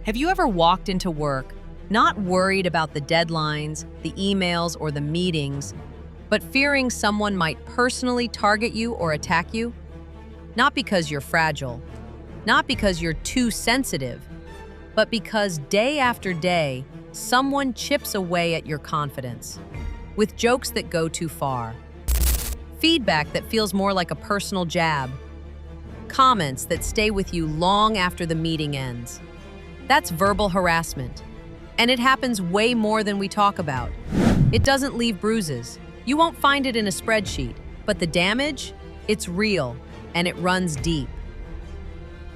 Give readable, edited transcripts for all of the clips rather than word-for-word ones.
Have you ever walked into work not worried about the deadlines, the emails, or the meetings, but fearing someone might personally target you or attack you? Not because you're fragile, not because you're too sensitive, but because day after day, someone chips away at your confidence with jokes that go too far, feedback that feels more like a personal jab, comments that stay with you long after the meeting ends. That's verbal harassment, and it happens way more than we talk about. It doesn't leave bruises. You won't find it in a spreadsheet, but the damage, it's real, and it runs deep.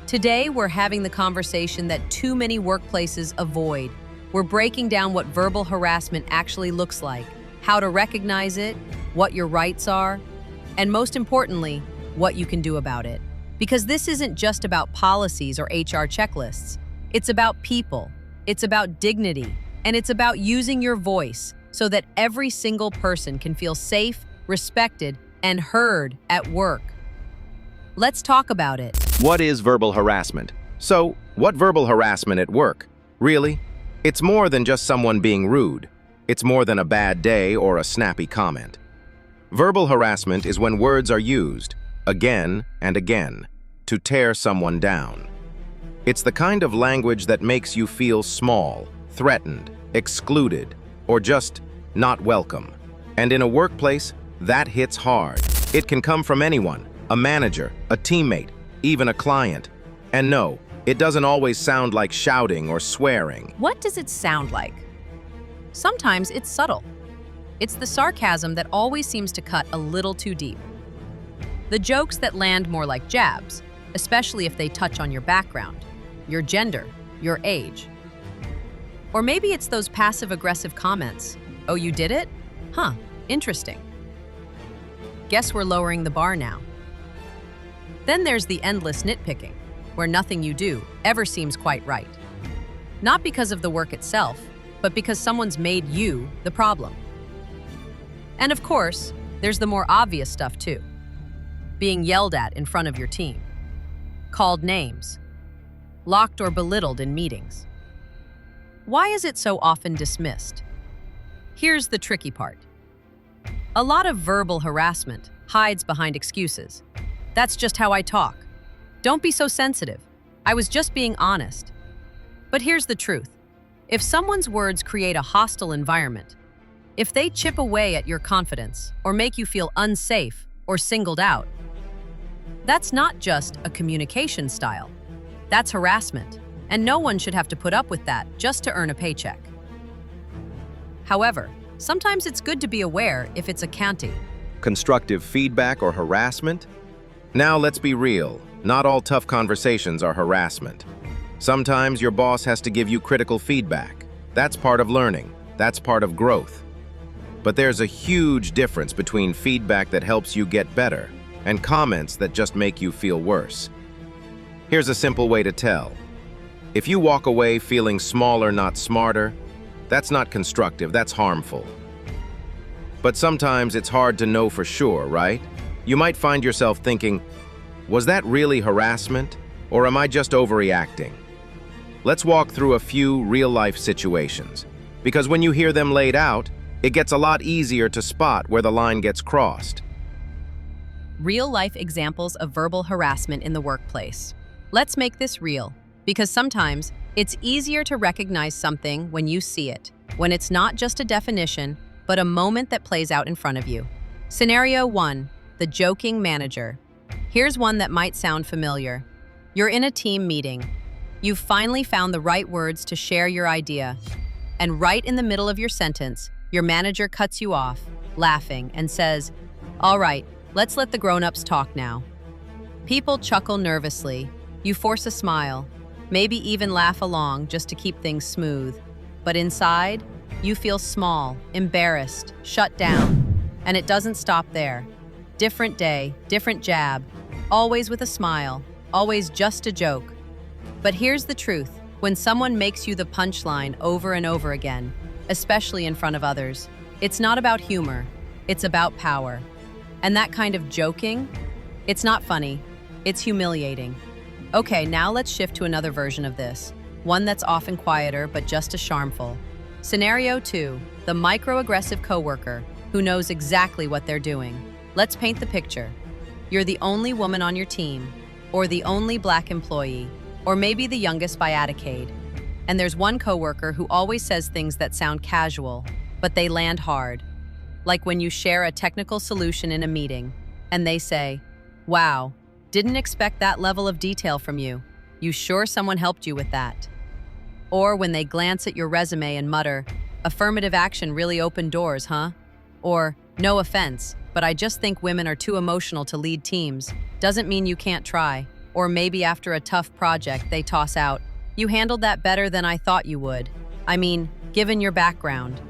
Today, we're having the conversation that too many workplaces avoid. We're breaking down what verbal harassment actually looks like, how to recognize it, what your rights are, and most importantly, what you can do about it. Because this isn't just about policies or HR checklists. It's about people, it's about dignity, and it's about using your voice so that every single person can feel safe, respected, and heard at work. Let's talk about it. What is verbal harassment? So, what verbal harassment at work? Really? It's more than just someone being rude. It's more than a bad day or a snappy comment. Verbal harassment is when words are used, again and again, to tear someone down. It's the kind of language that makes you feel small, threatened, excluded, or just not welcome. And in a workplace, that hits hard. It can come from anyone, a manager, a teammate, even a client. And no, it doesn't always sound like shouting or swearing. What does it sound like? Sometimes it's subtle. It's the sarcasm that always seems to cut a little too deep. The jokes that land more like jabs, especially if they touch on your background, your gender, your age. Or maybe it's those passive-aggressive comments. Oh, you did it? Huh, interesting. Guess we're lowering the bar now. Then there's the endless nitpicking, where nothing you do ever seems quite right. Not because of the work itself, but because someone's made you the problem. And of course, there's the more obvious stuff too. Being yelled at in front of your team, called names, locked or belittled in meetings. Why is it so often dismissed? Here's the tricky part. A lot of verbal harassment hides behind excuses. That's just how I talk. Don't be so sensitive. I was just being honest. But here's the truth. If someone's words create a hostile environment, if they chip away at your confidence or make you feel unsafe or singled out, that's not just a communication style. That's harassment, and no one should have to put up with that just to earn a paycheck. However, sometimes it's good to be aware if it's a canty. Constructive feedback or harassment? Now let's be real. Not all tough conversations are harassment. Sometimes your boss has to give you critical feedback. That's part of learning. That's part of growth. But there's a huge difference between feedback that helps you get better and comments that just make you feel worse. Here's a simple way to tell. If you walk away feeling smaller, not smarter, that's not constructive, that's harmful. But sometimes it's hard to know for sure, right? You might find yourself thinking, was that really harassment, or am I just overreacting? Let's walk through a few real-life situations, because when you hear them laid out, it gets a lot easier to spot where the line gets crossed. Real-life examples of verbal harassment in the workplace. Let's make this real, because sometimes it's easier to recognize something when you see it, when it's not just a definition, but a moment that plays out in front of you. Scenario 1, the joking manager. Here's one that might sound familiar. You're in a team meeting. You've finally found the right words to share your idea. And right in the middle of your sentence, your manager cuts you off, laughing, and says, "All right, let's let the grown-ups talk now." People chuckle nervously. You force a smile, maybe even laugh along just to keep things smooth. But inside, you feel small, embarrassed, shut down. And it doesn't stop there. Different day, different jab, always with a smile, always just a joke. But here's the truth. When someone makes you the punchline over and over again, especially in front of others, it's not about humor, it's about power. And that kind of joking, it's not funny, it's humiliating. Okay, now let's shift to another version of this. one that's often quieter but just as charmful. Scenario 2, the microaggressive coworker who knows exactly what they're doing. Let's paint the picture. You're the only woman on your team, or the only black employee, or maybe the youngest by a decade. And there's one coworker who always says things that sound casual, but they land hard. Like when you share a technical solution in a meeting, and they say, "Wow, didn't expect that level of detail from you. You sure someone helped you with that?" Or when they glance at your resume and mutter, "Affirmative action really opened doors, huh?" Or, "No offense, but I just think women are too emotional to lead teams. Doesn't mean you can't try." Or maybe after a tough project, they toss out, "You handled that better than I thought you would. I mean, given your background."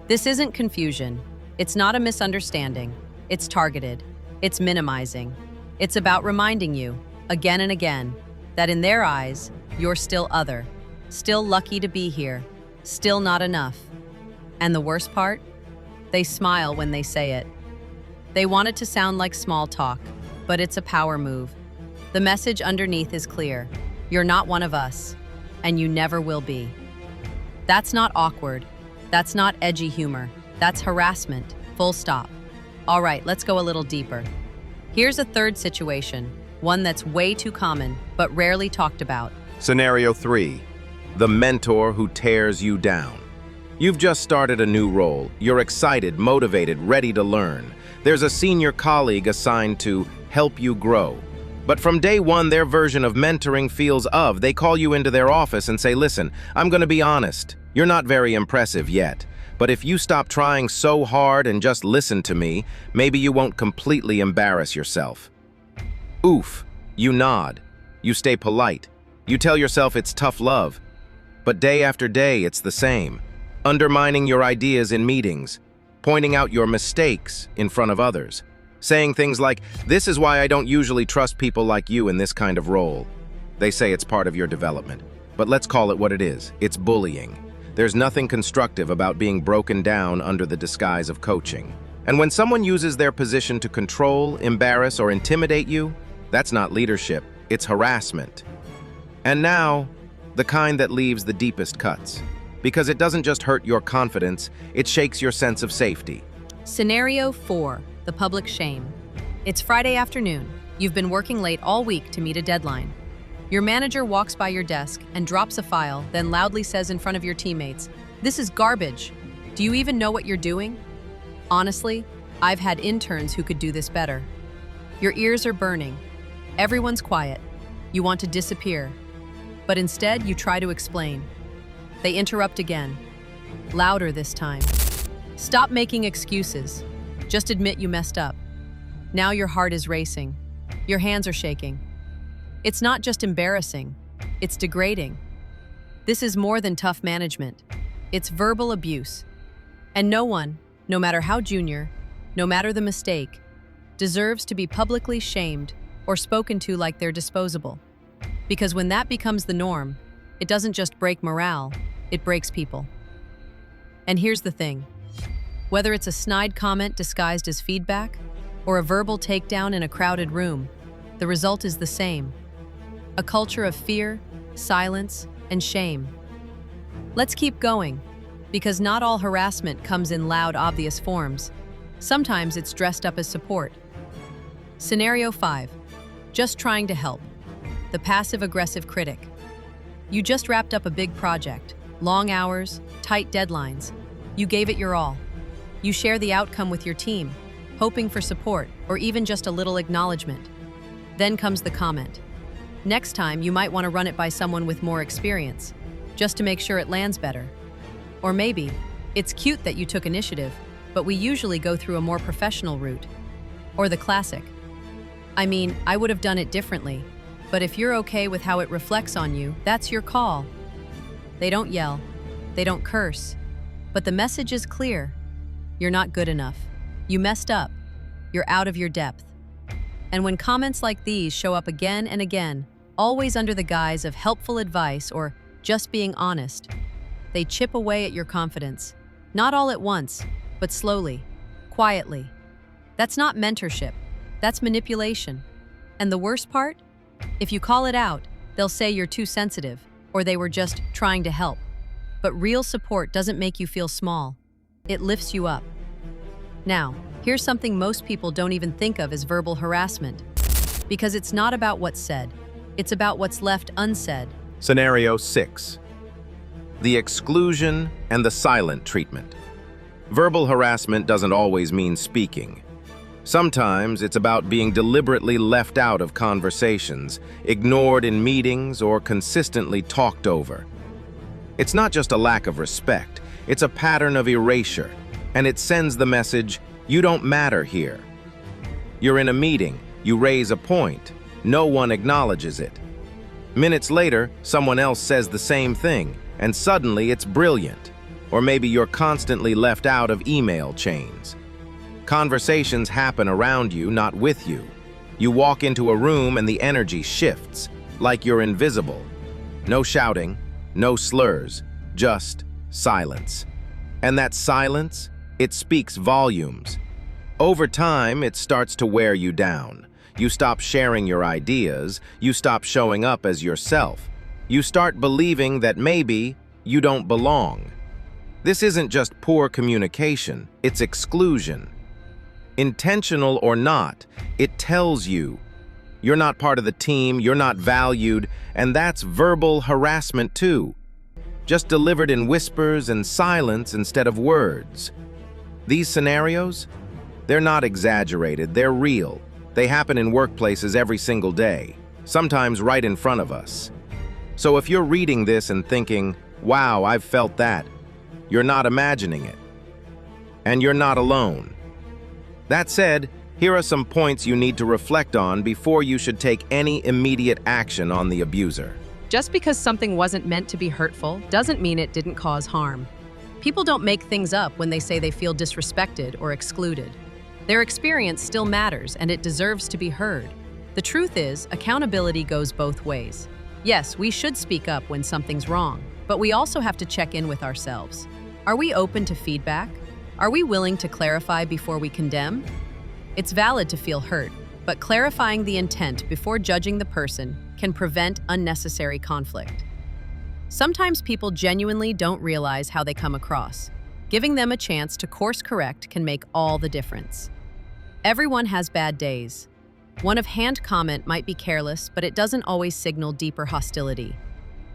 This isn't confusion. It's not a misunderstanding. It's targeted. It's minimizing. It's about reminding you, again and again, that in their eyes, you're still other, still lucky to be here, still not enough. And the worst part? They smile when they say it. They want it to sound like small talk, but it's a power move. The message underneath is clear. You're not one of us, and you never will be. That's not awkward. That's not edgy humor. That's harassment, full stop. All right, let's go a little deeper. Here's a third situation, one that's way too common, but rarely talked about. Scenario 3, the mentor who tears you down. You've just started a new role. You're excited, motivated, ready to learn. There's a senior colleague assigned to help you grow. But from day one, their version of mentoring feels of. They call you into their office and say, "Listen, I'm going to be honest. You're not very impressive yet. But if you stop trying so hard and just listen to me, maybe you won't completely embarrass yourself." Oof. You nod. You stay polite. You tell yourself it's tough love. But day after day, it's the same. Undermining your ideas in meetings. Pointing out your mistakes in front of others. Saying things like, "This is why I don't usually trust people like you in this kind of role." They say it's part of your development. But let's call it what it is. It's bullying. There's nothing constructive about being broken down under the disguise of coaching. And when someone uses their position to control, embarrass, or intimidate you, that's not leadership, it's harassment. And now, the kind that leaves the deepest cuts. Because it doesn't just hurt your confidence, it shakes your sense of safety. Scenario 4, the public shame. It's Friday afternoon. You've been working late all week to meet a deadline. Your manager walks by your desk and drops a file, then loudly says in front of your teammates, "This is garbage. Do you even know what you're doing?" Honestly, I've had interns who could do this better. Your ears are burning. Everyone's quiet. You want to disappear. But instead, you try to explain. They interrupt again. Louder this time. "Stop making excuses. Just admit you messed up." Now your heart is racing. Your hands are shaking. It's not just embarrassing, it's degrading. This is more than tough management. It's verbal abuse. And no one, no matter how junior, no matter the mistake, deserves to be publicly shamed or spoken to like they're disposable. Because when that becomes the norm, it doesn't just break morale, it breaks people. And here's the thing. Whether it's a snide comment disguised as feedback or a verbal takedown in a crowded room, the result is the same. A culture of fear, silence, and shame. Let's keep going, because not all harassment comes in loud, obvious forms. Sometimes it's dressed up as support. Scenario 5, just trying to help. The passive-aggressive critic. You just wrapped up a big project, long hours, tight deadlines. You gave it your all. You share the outcome with your team, hoping for support or even just a little acknowledgement. Then comes the comment. Next time, you might want to run it by someone with more experience, just to make sure it lands better. Or maybe, it's cute that you took initiative, but we usually go through a more professional route. Or the classic. I mean, I would have done it differently, but if you're okay with how it reflects on you, that's your call. They don't yell, they don't curse, but the message is clear. You're not good enough. You messed up. You're out of your depth. And when comments like these show up again and again, always under the guise of helpful advice or just being honest, they chip away at your confidence. Not all at once, but slowly, quietly. That's not mentorship. That's manipulation. And the worst part? If you call it out, they'll say you're too sensitive, or they were just trying to help. But real support doesn't make you feel small. It lifts you up. Now, here's something most people don't even think of as verbal harassment. Because it's not about what's said. It's about what's left unsaid. Scenario 6. The exclusion and the silent treatment. Verbal harassment doesn't always mean speaking. Sometimes it's about being deliberately left out of conversations, ignored in meetings, or consistently talked over. It's not just a lack of respect, it's a pattern of erasure, and it sends the message, "You don't matter here." You're in a meeting, you raise a point, no one acknowledges it. Minutes later, someone else says the same thing, and suddenly it's brilliant. Or maybe you're constantly left out of email chains. Conversations happen around you, not with you. You walk into a room and the energy shifts, like you're invisible. No shouting, no slurs, just silence. And that silence, it speaks volumes. Over time, it starts to wear you down. You stop sharing your ideas, you stop showing up as yourself. You start believing that maybe you don't belong. This isn't just poor communication, it's exclusion. Intentional or not, it tells you you're not part of the team, you're not valued, and that's verbal harassment too. Just delivered in whispers and silence instead of words. These scenarios, they're not exaggerated, they're real. They happen in workplaces every single day, sometimes right in front of us. So if you're reading this and thinking, "Wow, I've felt that," you're not imagining it. And you're not alone. That said, here are some points you need to reflect on before you should take any immediate action on the abuser. Just because something wasn't meant to be hurtful doesn't mean it didn't cause harm. People don't make things up when they say they feel disrespected or excluded. Their experience still matters and it deserves to be heard. The truth is, accountability goes both ways. Yes, we should speak up when something's wrong, but we also have to check in with ourselves. Are we open to feedback? Are we willing to clarify before we condemn? It's valid to feel hurt, but clarifying the intent before judging the person can prevent unnecessary conflict. Sometimes people genuinely don't realize how they come across. Giving them a chance to course correct can make all the difference. Everyone has bad days. One offhand comment might be careless, but it doesn't always signal deeper hostility.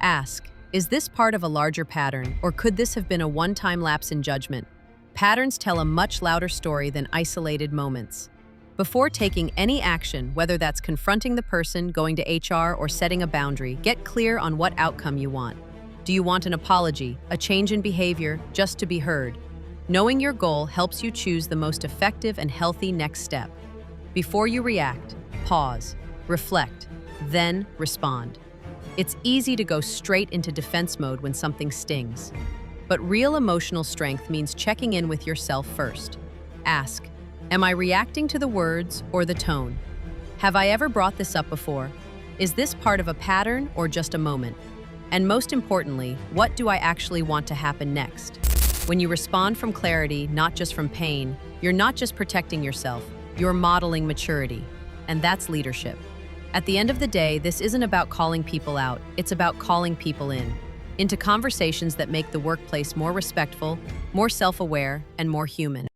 Ask, is this part of a larger pattern, or could this have been a one-time lapse in judgment? Patterns tell a much louder story than isolated moments. Before taking any action, whether that's confronting the person, going to HR, or setting a boundary, get clear on what outcome you want. Do you want an apology, a change in behavior, just to be heard? Knowing your goal helps you choose the most effective and healthy next step. Before you react, pause, reflect, then respond. It's easy to go straight into defense mode when something stings. But real emotional strength means checking in with yourself first. Ask, am I reacting to the words or the tone? Have I ever brought this up before? Is this part of a pattern or just a moment? And most importantly, what do I actually want to happen next? When you respond from clarity, not just from pain, you're not just protecting yourself, you're modeling maturity. And that's leadership. At the end of the day, this isn't about calling people out, it's about calling people into conversations that make the workplace more respectful, more self-aware, and more human.